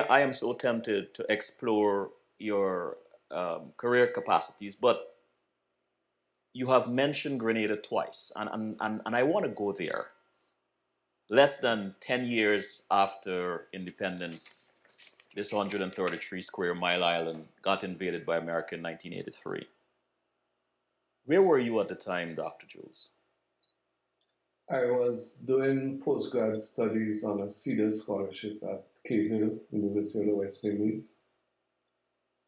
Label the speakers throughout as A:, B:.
A: I am so tempted to explore your career capacities, but you have mentioned Grenada twice, and I want to go there. Less than 10 years after independence, this 133 square mile island got invaded by America in 1983. Where were you at the time, Dr. Jules?
B: I was doing postgrad studies on a CEDAR scholarship at Cahill, University of the West Indies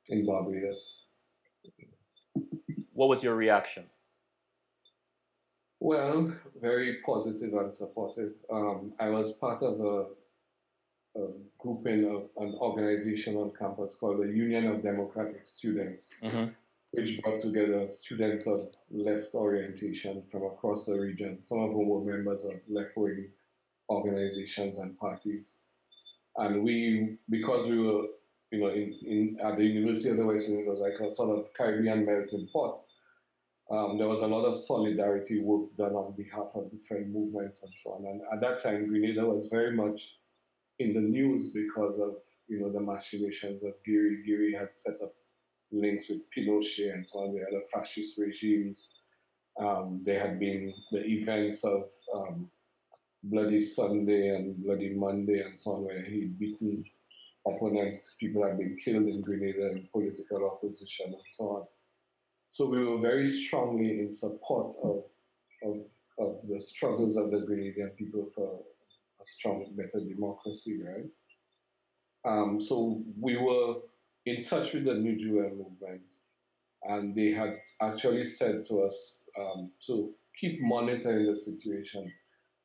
B: in Barbados.
A: What was your reaction?
B: Well, very positive and supportive. I was part of a grouping of an organization on campus called the Union of Democratic Students,
A: Mm-hmm.
B: which brought together students of left orientation from across the region, some of whom were members of left-wing organizations and parties. And we, because we were, at the University of the West Indies, was like a sort of Caribbean melting pot. There was a lot of solidarity work done on behalf of different movements and so on. And at that time, Grenada was very much in the news because of the machinations of Giri. Giri had set up links with Pinochet and so on, the other fascist regimes. There had been the events of Bloody Sunday and Bloody Monday and so on, where he'd beaten opponents. People had been killed in Grenada in political opposition and so on. So we were very strongly in support of, of the struggles of the Grenadian people for a strong, better democracy, right? So we were in touch with the New Jewel movement, and they had actually said to us to keep monitoring the situation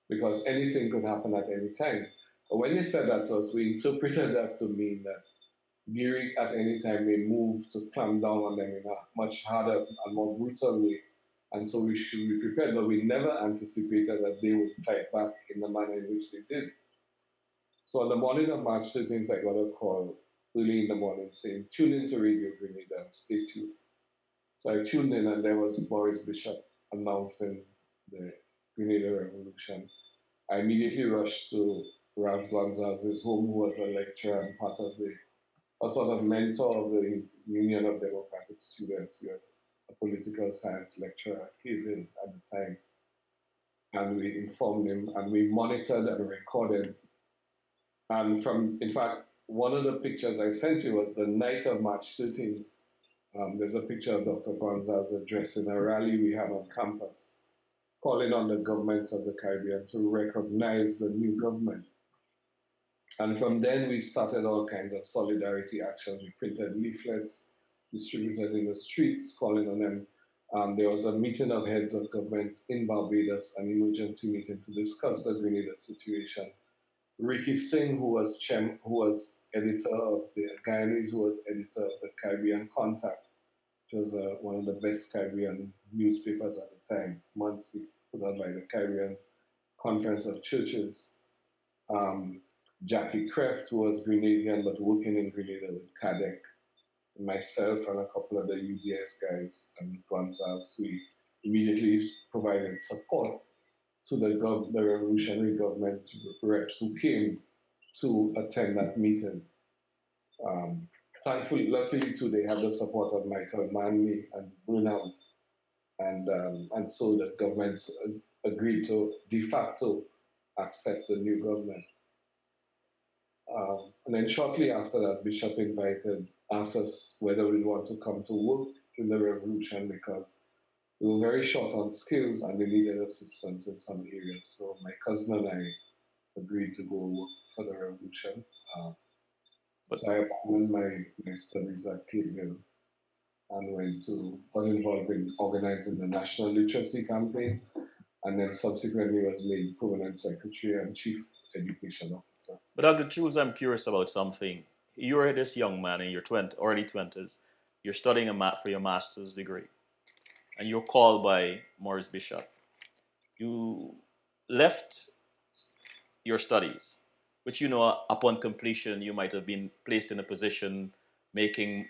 B: because anything could happen at any time. But when they said that to us, we interpreted that to mean that Giri at any time may move to clamp down on them in a much harder and more brutal way. And so we should be prepared, but we never anticipated that they would fight back in the manner in which they did. So on the morning of March 13th, I got a call early in the morning saying, tune into Radio Grenada and stay tuned. So I tuned in, and there was Maurice Bishop announcing the Grenada Revolution. I immediately rushed to Ralph Gonzalez's home, who was a lecturer and part of a sort of mentor of the Union of Democratic Students. He was a political science lecturer at Haven at the time. And we informed him, and we monitored and recorded. And in fact, one of the pictures I sent you was the night of March 13th. There's a picture of Dr. Gonzalez addressing a rally we had on campus, calling on the governments of the Caribbean to recognize the new government. And from then, we started all kinds of solidarity actions. We printed leaflets, distributed in the streets, calling on them. There was a meeting of heads of government in Barbados, an emergency meeting to discuss the Grenada situation. Ricky Singh, who was editor of the Guyanese, who was editor of the Caribbean Contact, which was one of the best Caribbean newspapers at the time, monthly, put out by the Caribbean Conference of Churches. Jackie Kreft, who was Grenadian but working in Grenada with CADEC, myself and a couple of the UBS guys and Gonzalez, we immediately provided support to the revolutionary government reps who came to attend that meeting. Thankfully, luckily too, they had the support of Michael Manley and Brunham, and so the government agreed to de facto accept the new government. And then shortly after that, Bishop asked us whether we want to come to work in the revolution because we were very short on skills and they needed assistance in some areas. So my cousin and I agreed to go work for the revolution. So I abandoned my studies at Cahill and got involved in organizing the National Literacy Campaign, and then subsequently was made permanent secretary and chief education officer.
A: But Dr. Jules, I'm curious about something. You're this young man in your early 20s. You're studying for your master's degree, and you're called by Maurice Bishop. You left your studies, which upon completion you might have been placed in a position making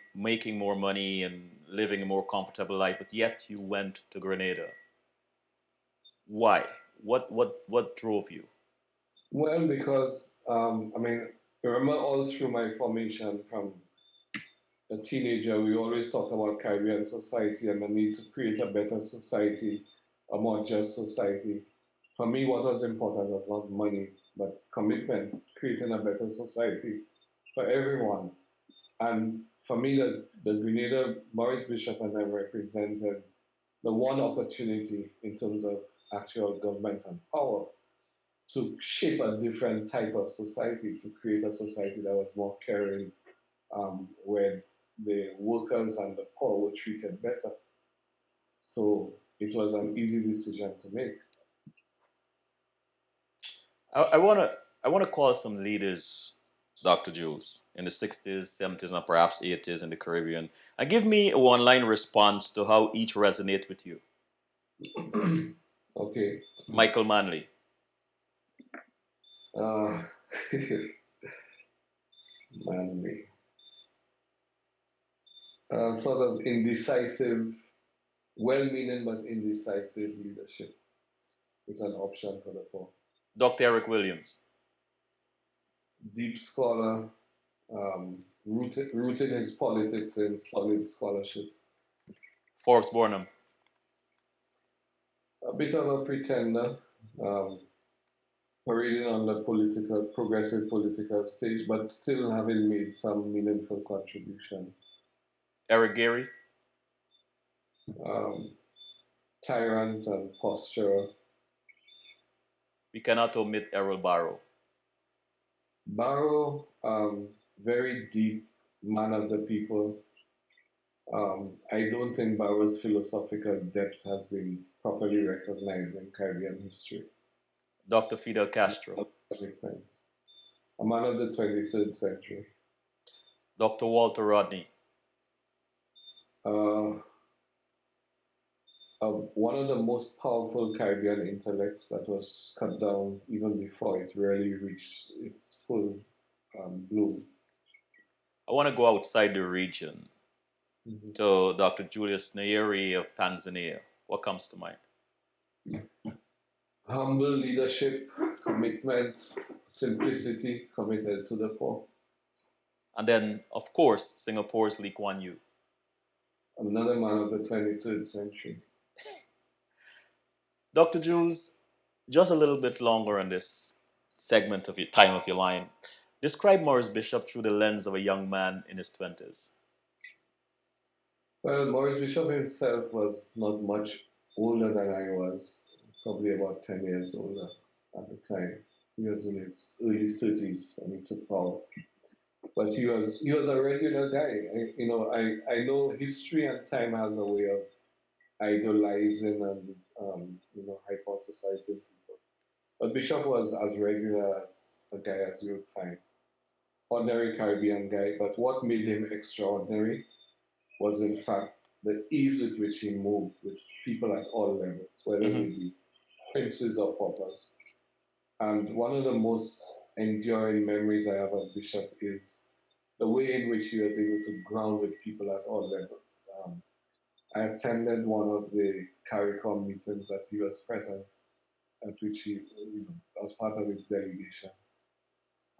A: more money and living a more comfortable life, but yet you went to Grenada. Why? What drove you?
B: Well, because remember all through my formation from a teenager, we always talk about Caribbean society and the need to create a better society, a more just society. For me, what was important was not money, but commitment, creating a better society for everyone. And for me, the Grenada, Maurice Bishop and I represented the one opportunity in terms of actual government and power to shape a different type of society, to create a society that was more caring, where the workers and the poor were treated better. So it was an easy decision to make.
A: I want to call some leaders, Dr. Jules, in the 60s, 70s, and perhaps 80s in the Caribbean, and give me a one-line response to how each resonate with you.
B: Okay.
A: Michael Manley.
B: Uh, Manly. Sort of indecisive, well-meaning but indecisive leadership with an option for the poor.
A: Dr. Eric Williams.
B: Deep scholar, rooted his politics in solid scholarship.
A: Forbes Burnham.
B: A bit of a pretender, um, parading on the progressive political stage, but still having made some meaningful contribution.
A: Eric Gary.
B: Um, Tyrant and posturer.
A: We cannot omit Errol Barrow.
B: Barrow, very deep man of the people. I don't think Barrow's philosophical depth has been properly recognized in Caribbean history.
A: Dr. Fidel Castro.
B: A man of the 23rd century.
A: Dr. Walter Rodney.
B: Uh, one of the most powerful Caribbean intellects that was cut down even before it really reached its full bloom.
A: I want to go outside the region to Dr. Julius Nyerere of Tanzania. What comes to mind?
B: Humble leadership, commitment, simplicity, committed to the poor.
A: And then, of course, Singapore's Lee Kuan Yew.
B: Another man of the 23rd century.
A: Dr. Jules, just a little bit longer on this segment of your time of your line. Describe Maurice Bishop through the lens of a young man in his 20s.
B: Well, Maurice Bishop himself was not much older than I was, probably about 10 years older at the time. He was in his early 30s when he took power. But he was a regular guy. I know history and time has a way of idolizing and hypothesizing people. But Bishop was as regular as a guy as you would find. Ordinary Caribbean guy, but what made him extraordinary was in fact the ease with which he moved with people at all levels, whether they be princes or paupers. And one of the most enduring memories I have of Bishop is the way in which he was able to ground with people at all levels. I attended one of the CARICOM meetings that he was present at, which he was part of his delegation.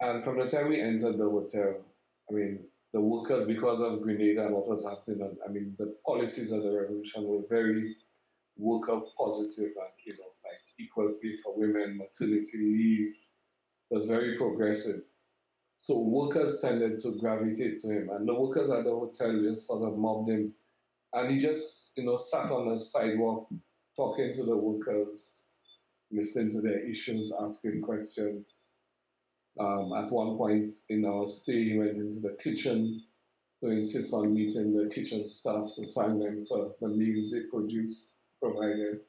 B: And from the time we entered the hotel, I mean, the workers, because of Grenada and what was happening, the policies of the revolution were very worker positive and, like equal pay for women, maternity leave, was very progressive. So workers tended to gravitate to him, and the workers at the hotel just sort of mobbed him. And he just, sat on the sidewalk talking to the workers, listening to their issues, asking questions. At one point in our stay, he went into the kitchen to insist on meeting the kitchen staff to thank them for the meals they provided.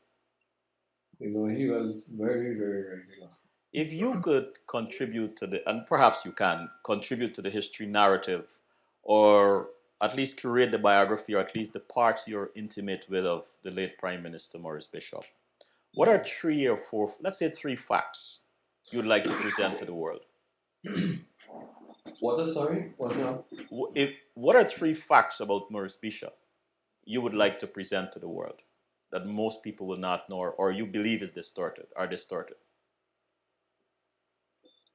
B: He was very, very regular.
A: If you could contribute to the, and perhaps you can, contribute to the history narrative, or at least curate the biography, or at least the parts you're intimate with of the late Prime Minister Maurice Bishop, what are 3 or 4, let's say 3 facts you'd like to present to the world?
B: Sorry? What now?
A: What are 3 facts about Maurice Bishop you would like to present to the world that most people will not know, or you believe is distorted, are distorted?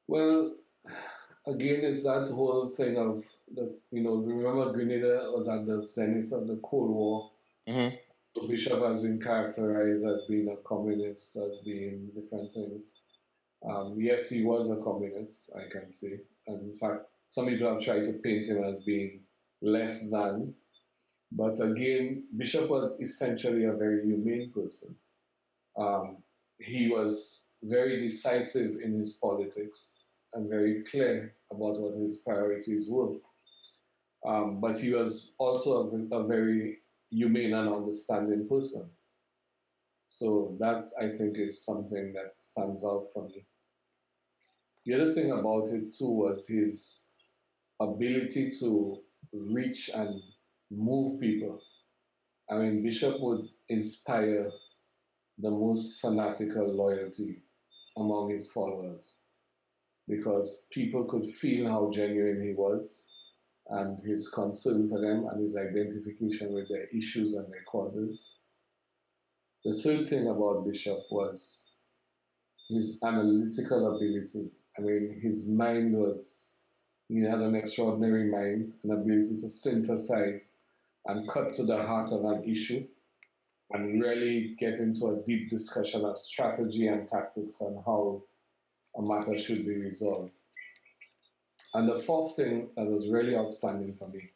B: Well, again, it's that whole thing of the, remember Grenada was at the zenith of the Cold War.
A: Mm-hmm.
B: So Bishop has been characterized as being a communist, as being different things. Yes, he was a communist, I can say. And in fact, some people have tried to paint him as being less than. But again, Bishop was essentially a very humane person. Um, he was very decisive in his politics and very clear about what his priorities were. But he was also a very humane and understanding person. So that I think is something that stands out for me. The other thing about it too was his ability to reach and move people. I mean, Bishop would inspire the most fanatical loyalty among his followers because people could feel how genuine he was and his concern for them and his identification with their issues and their causes. The third thing about Bishop was his analytical ability. I mean, his mind was, he had an extraordinary mind, an ability to synthesize and cut to the heart of an issue and really get into a deep discussion of strategy and tactics on how a matter should be resolved. And the fourth thing that was really outstanding for me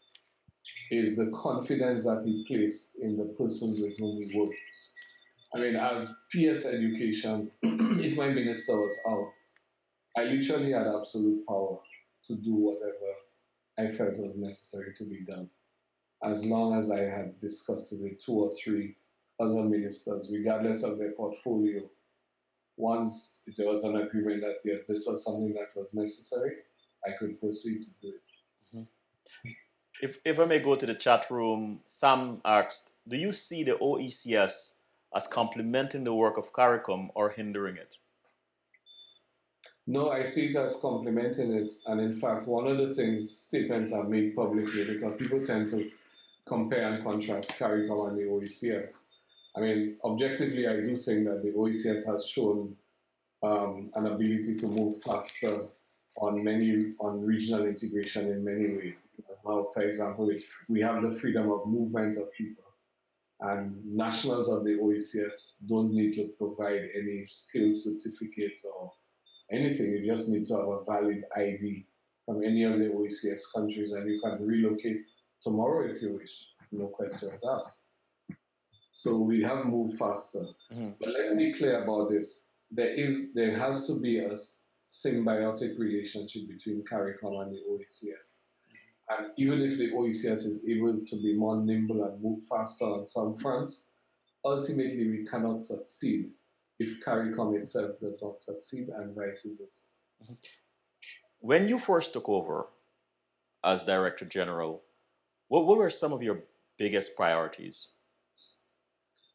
B: is the confidence that he placed in the persons with whom he worked. I mean, as PS education, if my minister was out, I literally had absolute power to do whatever I felt was necessary to be done, as long as I had discussed it with two or three other ministers, regardless of their portfolio. Once there was an agreement that yeah, this was something that was necessary, I could proceed to do it.
A: Mm-hmm. If I may go to the chat room, Sam asked, do you see the O.E.C.S as complementing the work of CARICOM or hindering it?
B: No, I see it as complementing it. And in fact, one of the things statements are made publicly because people tend to compare and contrast CARICOM and the O.E.C.S. I mean, objectively, I do think that the O.E.C.S has shown an ability to move faster on regional integration in many ways. Because now, for example, we have the freedom of movement of people, and nationals of the O.E.C.S don't need to provide any skills certificate or anything. You just need to have a valid ID from any of the O.E.C.S countries, and you can relocate tomorrow if you wish. No questions asked. So we have moved faster.
A: Mm-hmm.
B: But let's be clear about this. There has to be a symbiotic relationship between CARICOM and the O.E.C.S. And even if the O.E.C.S is able to be more nimble and move faster on some fronts, ultimately we cannot succeed if CARICOM itself does not succeed and vice versa.
A: Mm-hmm. When you first took over as Director General, what were some of your biggest priorities?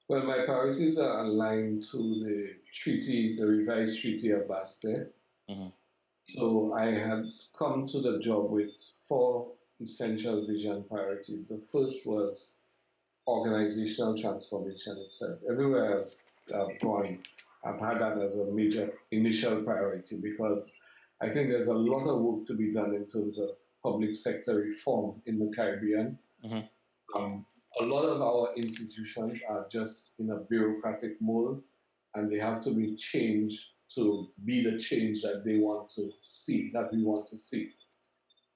B: Well, my priorities are aligned to the treaty, the revised Treaty of Basel.
A: Mm-hmm.
B: So I had come to the job with four essential vision priorities. The first was organizational transformation itself. Everywhere I've gone, I've had that as a major initial priority because I think there's a lot of work to be done in terms of public sector reform in the Caribbean.
A: Mm-hmm.
B: Um, a lot of our institutions are just in a bureaucratic mold and they have to be changed to be the change that they want to see, that we want to see.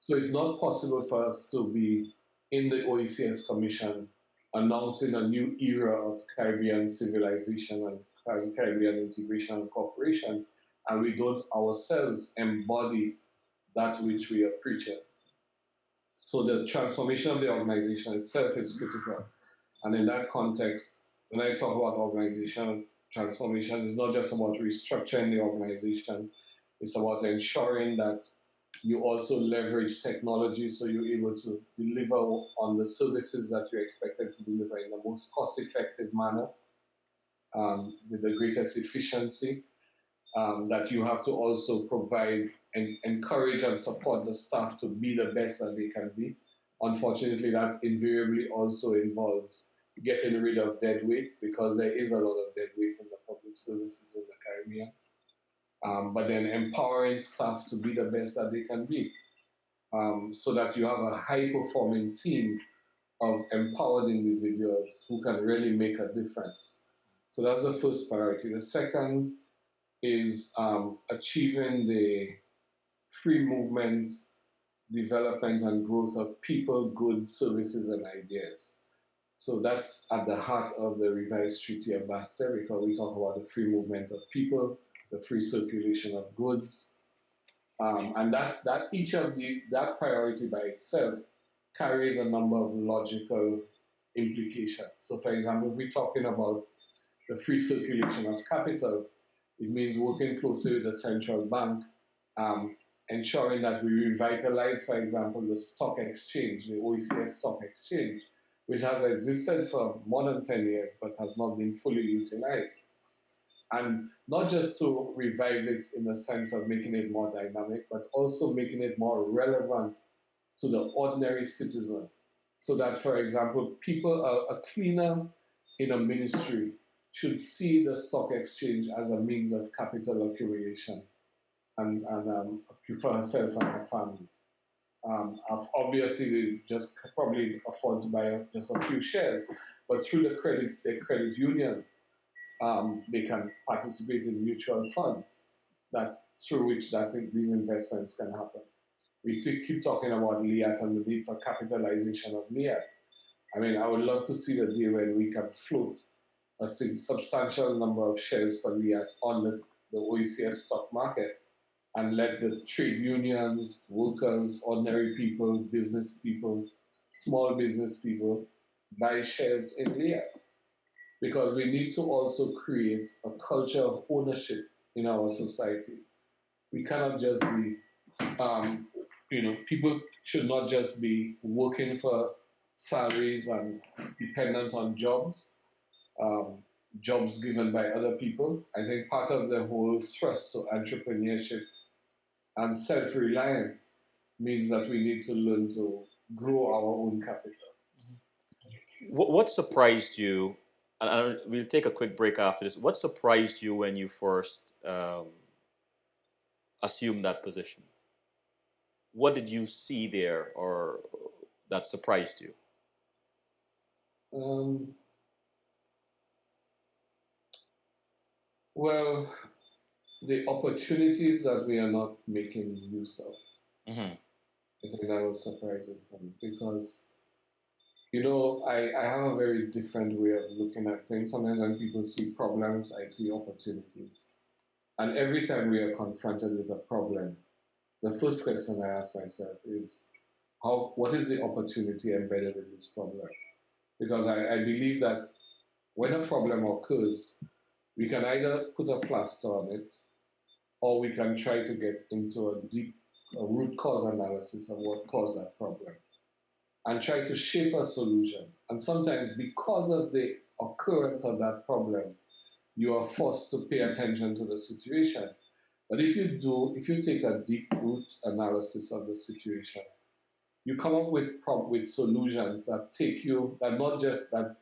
B: So it's not possible for us to be in the O.E.C.S Commission announcing a new era of Caribbean civilization and Caribbean integration and cooperation, and we don't ourselves embody that which we are preaching. So the transformation of the organization itself is critical. And in that context, when I talk about organizational transformation, it's not just about restructuring the organization, it's about ensuring that you also leverage technology so you're able to deliver on the services that you're expected to deliver in the most cost effective manner with the greatest efficiency. That you have to also provide and encourage and support the staff to be the best that they can be. Unfortunately, that invariably also involves getting rid of dead weight because there is a lot of dead weight in the public services in the Caribbean. but then empowering staff to be the best that they can be, so that you have a high-performing team of empowered individuals who can really make a difference. So that's the first priority. The second is achieving the free movement, development, and growth of people, goods, services, and ideas. So that's at the heart of the revised Treaty of Bastille, because we talk about the free movement of people, the free circulation of goods, and that each of that priority by itself carries a number of logical implications. So, for example, if we're talking about the free circulation of capital, it means working closely with the central bank, ensuring that we revitalize, for example, the stock exchange, the O.E.C.S stock exchange, which has existed for more than 10 years but has not been fully utilized. And not just to revive it in the sense of making it more dynamic, but also making it more relevant to the ordinary citizen. So that, for example, people, a cleaner in a ministry should see the stock exchange as a means of capital accumulation and for herself and her family. Obviously, they just probably afford to buy just a few shares, but through the credit unions, they can participate in mutual funds that through which these investments can happen. We keep talking about LIAT and the need for capitalization of LIAT. I mean, I would love to see the day when we can float a substantial number of shares for LIAT on the O.E.C.S stock market and let the trade unions, workers, ordinary people, business people, small business people buy shares in LIAT. Because we need to also create a culture of ownership in our societies. We cannot just be, people should not just be working for salaries and dependent on jobs, jobs given by other people. I think part of the whole thrust to entrepreneurship and self-reliance means that we need to learn to grow our own capital.
A: What surprised you? And we'll take a quick break after this. What surprised you when you first assumed that position? What did you see there, or that surprised you?
B: Well, the opportunities that we are not making use of.
A: Mm-hmm.
B: I think that was surprising for me because, I have a very different way of looking at things. Sometimes when people see problems, I see opportunities. And every time we are confronted with a problem, the first question I ask myself is, what is the opportunity embedded in this problem? Because I believe that when a problem occurs, we can either put a plaster on it, or we can try to get into a root cause analysis of what caused that problem and try to shape a solution. And sometimes, because of the occurrence of that problem, you are forced to pay attention to the situation. But if you take a deep root analysis of the situation, you come up with solutions that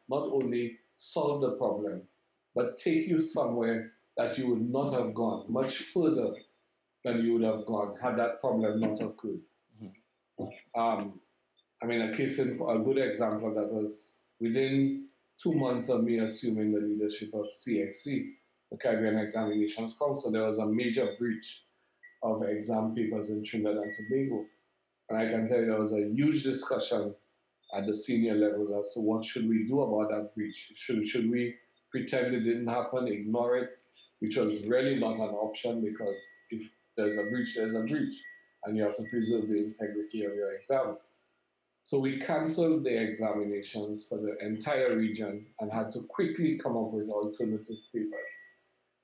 B: not only solve the problem, but take you somewhere that you would not have gone, much further than you would have gone had that problem not occurred. Mm-hmm. A good example of that was within 2 months of me assuming the leadership of CXC, the Caribbean Examinations Council, there was a major breach of exam papers in Trinidad and Tobago. And I can tell you there was a huge discussion at the senior levels as to what should we do about that breach. Should we pretend it didn't happen, ignore it, which was really not an option because if there's a breach, there's a breach, and you have to preserve the integrity of your exams. So we canceled the examinations for the entire region and had to quickly come up with alternative papers.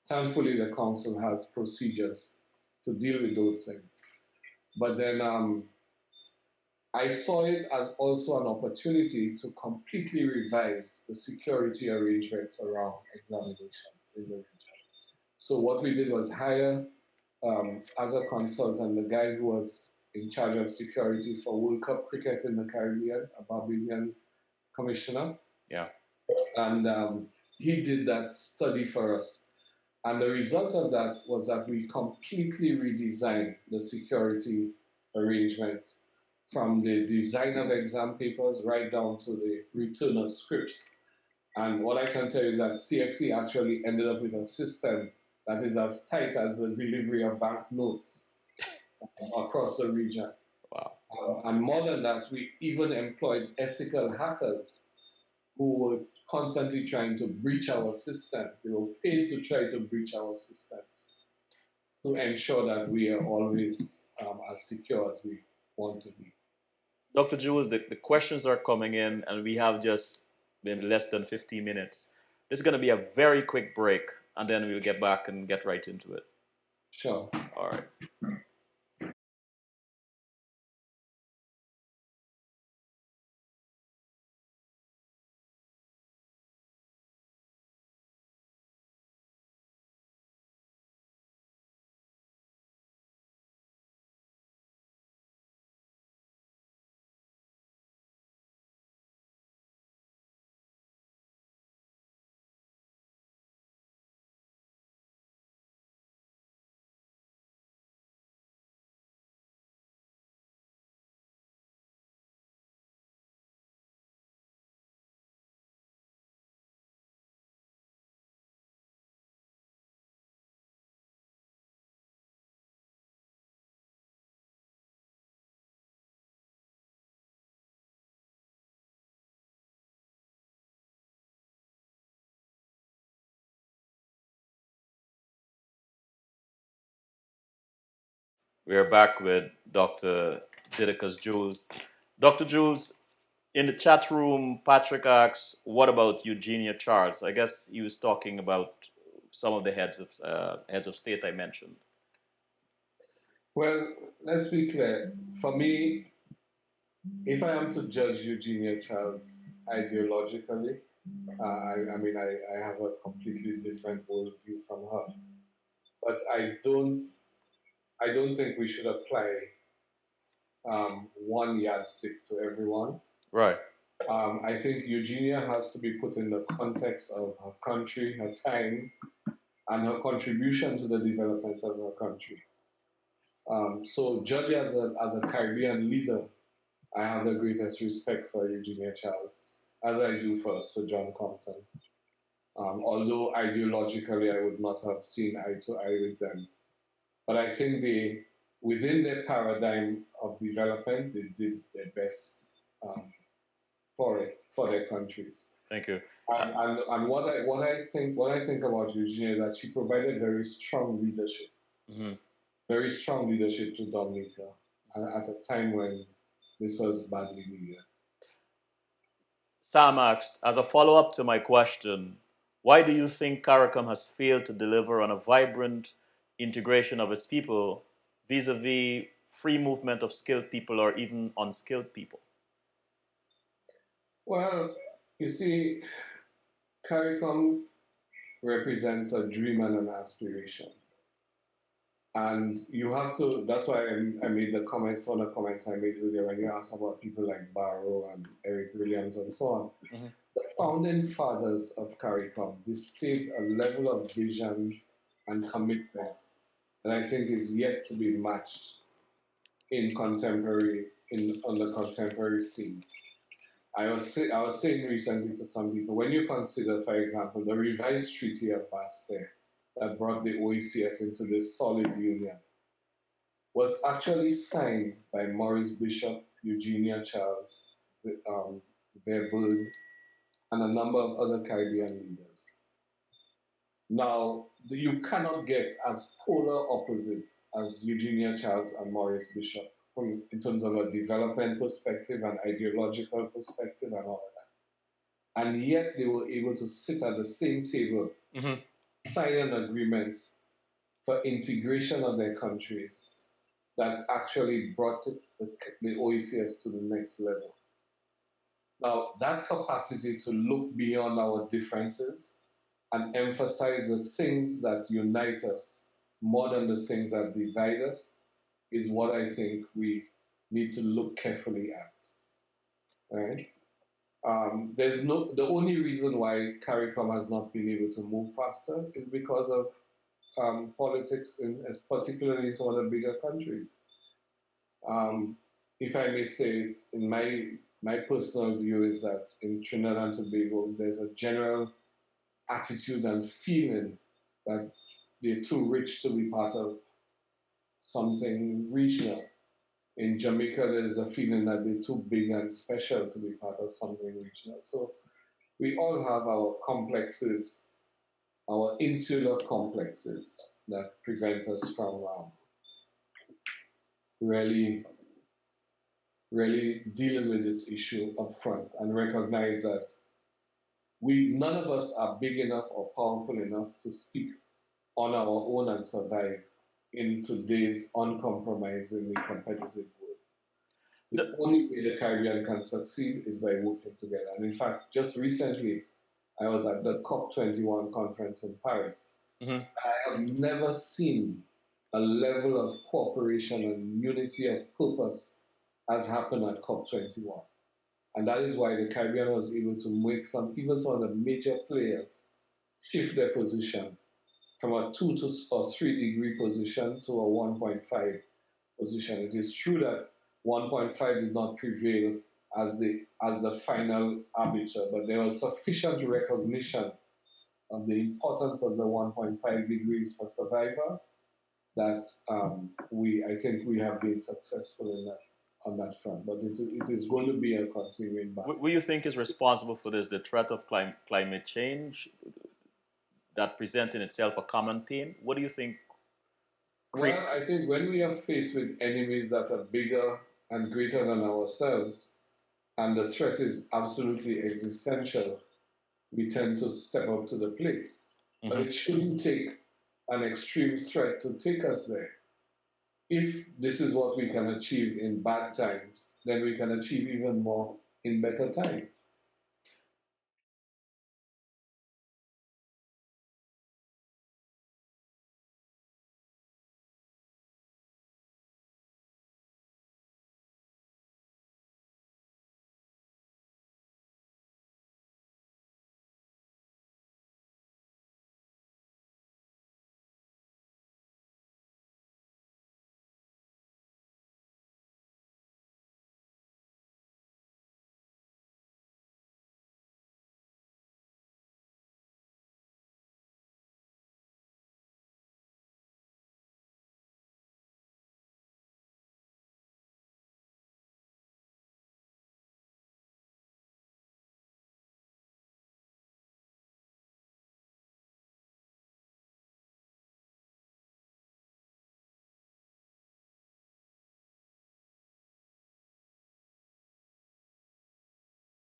B: Thankfully, the council has procedures to deal with those things. But then I saw it as also an opportunity to completely revise the security arrangements around examinations in the region. So what we did was hire, as a consultant, the guy who was in charge of security for World Cup cricket in the Caribbean, a Barbadian commissioner.
A: Yeah.
B: And he did that study for us. And the result of that was that we completely redesigned the security arrangements from the design of exam papers right down to the return of scripts. And what I can tell you is that CXC actually ended up with a system that is as tight as the delivery of banknotes across the region.
A: Wow.
B: And more than that, we even employed ethical hackers who were constantly trying to breach our systems. They were paid to try to breach our systems to ensure that we are always as secure as we want to be.
A: Dr. Jules, the questions are coming in, and we have just been less than 15 minutes. This is going to be a very quick break, and then we'll get back and get right into it.
B: Sure.
A: All right. We are back with Dr. Didacus Jules. Dr. Jules, in the chat room, Patrick asks, what about Eugenia Charles? I guess he was talking about some of the heads of state I mentioned.
B: Well, let's be clear. For me, if I am to judge Eugenia Childs ideologically, I have a completely different worldview from her. But I don't think we should apply one yardstick to everyone.
A: Right.
B: I think Eugenia has to be put in the context of her country, her time, and her contribution to the development of her country. So, judged as a Caribbean leader, I have the greatest respect for Eugenia Childs, as I do for Sir John Compton. Although ideologically I would not have seen eye to eye with them. But I think within their paradigm of development, they did their best um, for their countries.
A: Thank you.
B: And what I think about Eugenia is that she provided
A: Mhm.
B: very strong leadership to Dominica at a time when this was badly needed.
A: Sam asked, as a follow up to my question, why do you think CARICOM has failed to deliver on a vibrant integration of its people vis a vis free movement of skilled people or even unskilled people?
B: Well, you see, CARICOM represents a dream and an aspiration. And you have to, that's why I made the comments, one of the comments I made earlier when you asked about people like Barrow and Eric Williams and so on.
A: Mm-hmm.
B: The founding fathers of CARICOM displayed a level of vision and commitment that I think is yet to be matched on the contemporary scene. I was saying recently to some people, when you consider, for example, the revised Treaty of Bastia that brought the O.E.C.S. into this solid union, was actually signed by Maurice Bishop, Eugenia Chelos, Verburg, and a number of other Caribbean leaders. Now, you cannot get as polar opposites as Eugenia Chelos and Maurice Bishop in terms of a development perspective and ideological perspective and all of that. And yet they were able to sit at the same table,
A: Mm-hmm.
B: sign an agreement for integration of their countries that actually brought the O.E.C.S. to the next level. Now, that capacity to look beyond our differences and emphasize the things that unite us more than the things that divide us is what I think we need to look carefully at. Right? The only reason why CARICOM has not been able to move faster is because of politics, particularly in some of the bigger countries. Um, if I may say it, in my personal view is that in Trinidad and Tobago, there's a general attitude and feeling that they're too rich to be part of something regional. In Jamaica, there's the feeling that they're too big and special to be part of something regional. So we all have our complexes, our insular complexes that prevent us from really, really dealing with this issue up front and recognize that none of us are big enough or powerful enough to speak on our own and survive in today's uncompromisingly competitive world. The only way the Caribbean can succeed is by working together. And in fact, just recently, I was at the COP21 conference in Paris.
A: Mm-hmm.
B: I have never seen a level of cooperation and unity of purpose as happened at COP21. And that is why the Caribbean was able to make even some of the major players shift their position from a 2 or 3 degree position to a 1.5 position. It is true that 1.5 did not prevail as the final arbiter, but there was sufficient recognition of the importance of the 1.5 degrees for survival that I think we have been successful in that on that front. But it is going to be a continuing battle.
A: What do you think is responsible for this? The threat of climate change that presents in itself a common pain? What do you think?
B: Well, I think when we are faced with enemies that are bigger and greater than ourselves, and the threat is absolutely existential, we tend to step up to the plate. Mm-hmm. But it shouldn't take an extreme threat to take us there. If this is what we can achieve in bad times, then we can achieve even more in better times.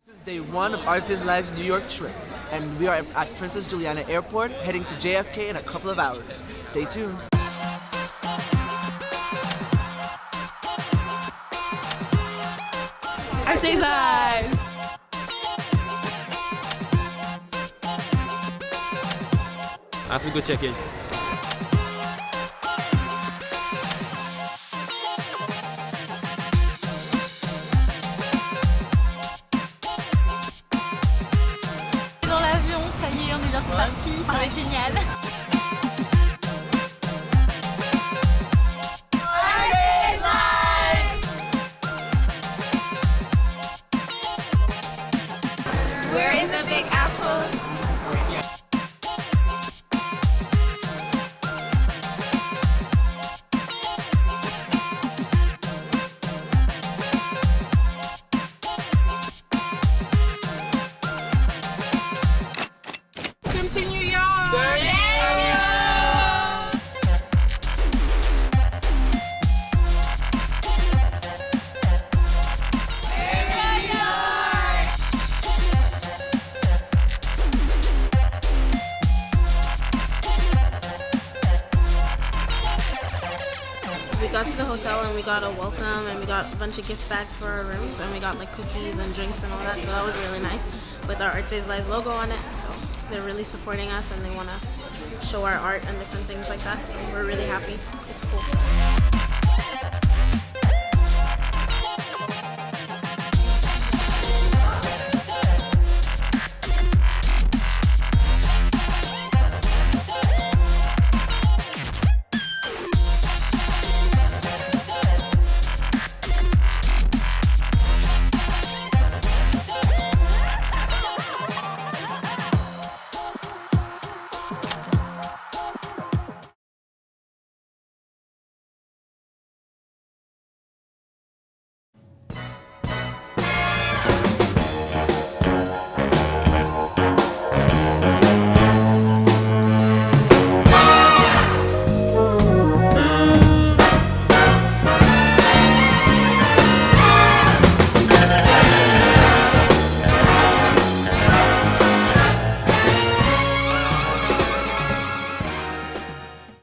C: This is day one of O.E.C.S Live's New York trip, and we are at Princess Juliana Airport, heading to JFK in a couple of hours. Stay tuned.
D: O.E.C.S Live!
E: I have to go check in.
D: Dans l'avion, ça y est, on est bien reparti, ça va être génial. O.E.C.S Live! We're in the Big Apple. Continue your journey. We got to the hotel and we got a welcome and we got a bunch of gift bags for our rooms and we got like cookies and drinks and all that, so that was really nice with our O.E.C.S Live logo on it. So they're really supporting us and they want to show our art and different things like that, so we're really happy. It's cool.